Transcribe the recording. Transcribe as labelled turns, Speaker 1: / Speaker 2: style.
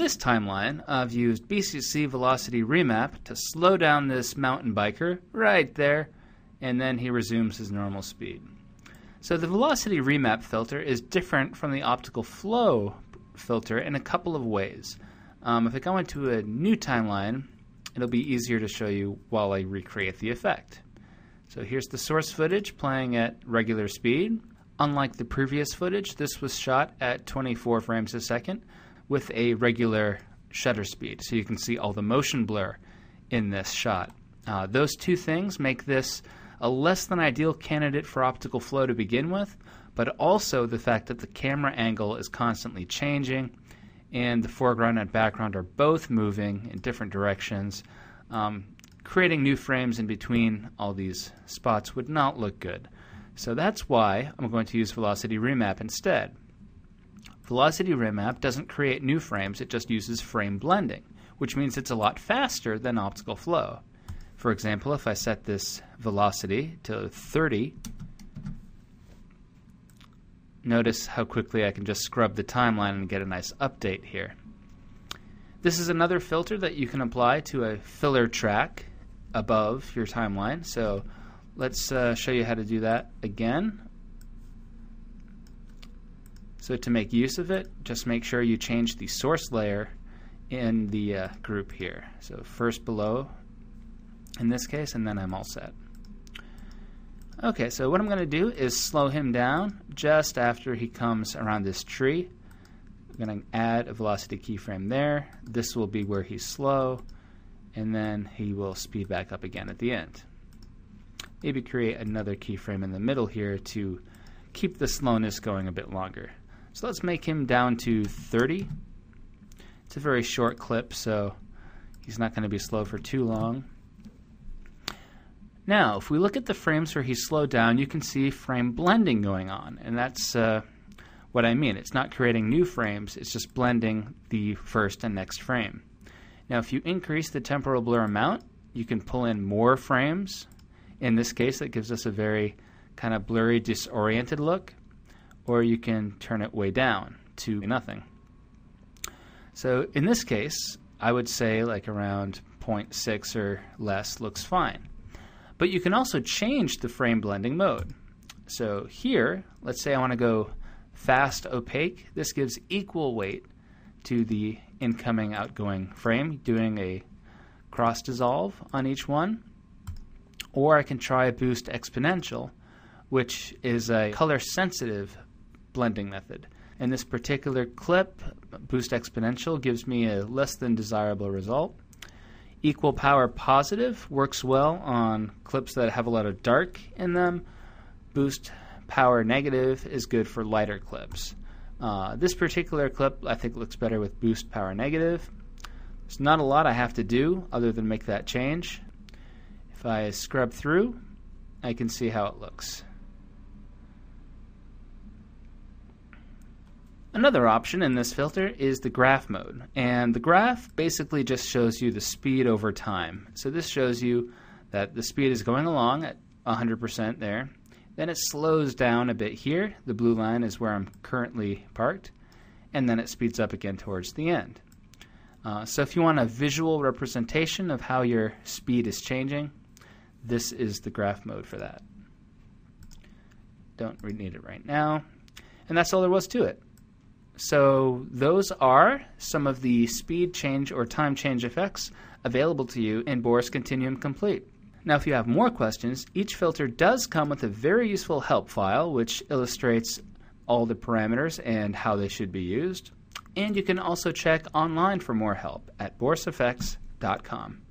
Speaker 1: this timeline, I've used BCC Velocity Remap to slow down this mountain biker right there, and then he resumes his normal speed. So the Velocity Remap filter is different from the Optical Flow filter in a couple of ways. If I go into a new timeline, it'll be easier to show you while I recreate the effect. So here's the source footage playing at regular speed. Unlike the previous footage, this was shot at 24 frames a second with a regular shutter speed, so you can see all the motion blur in this shot. Those two things make this a less than ideal candidate for optical flow to begin with, but also the fact that the camera angle is constantly changing and the foreground and background are both moving in different directions. Creating new frames in between all these spots would not look good. So that's why I'm going to use Velocity Remap instead. Velocity Remap doesn't create new frames, it just uses frame blending, which means it's a lot faster than optical flow. For example, if I set this velocity to 30, notice how quickly I can just scrub the timeline and get a nice update here. This is another filter that you can apply to a filler track above your timeline. So let's show you how to do that again. So to make use of it, just make sure you change the source layer in the group here. So first below in this case, and then I'm all set. Okay, so what I'm going to do is slow him down just after he comes around this tree. I'm going to add a velocity keyframe there. This will be where he's slow, and then he will speed back up again at the end. Maybe create another keyframe in the middle here to keep the slowness going a bit longer. So let's make him down to 30. It's a very short clip, so he's not going to be slow for too long. Now, if we look at the frames where he's slowed down, you can see frame blending going on, and that's what I mean. It's not creating new frames, it's just blending the first and next frame. Now, if you increase the temporal blur amount, you can pull in more frames. In this case, that gives us a very kind of blurry, disoriented look, or you can turn it way down to nothing. So in this case, I would say like around 0.6 or less looks fine. But you can also change the frame blending mode. So here, let's say I want to go fast opaque. This gives equal weight to the incoming outgoing frame, doing a cross dissolve on each one. Or I can try boost exponential, which is a color sensitive blending method. In this particular clip, boost exponential gives me a less than desirable result. Equal power positive works well on clips that have a lot of dark in them. Boost power negative is good for lighter clips. This particular clip I think looks better with boost power negative. There's not a lot I have to do other than make that change. If I scrub through, I can see how it looks. Another option in this filter is the graph mode, and the graph basically just shows you the speed over time. So this shows you that the speed is going along at 100% there, then it slows down a bit here, the blue line is where I'm currently parked, and then it speeds up again towards the end. So if you want a visual representation of how your speed is changing, this is the graph mode for that. Don't need it right now, and that's all there was to it. So those are some of the speed change or time change effects available to you in Boris Continuum Complete. Now if you have more questions, each filter does come with a very useful help file which illustrates all the parameters and how they should be used. And you can also check online for more help at borisfx.com.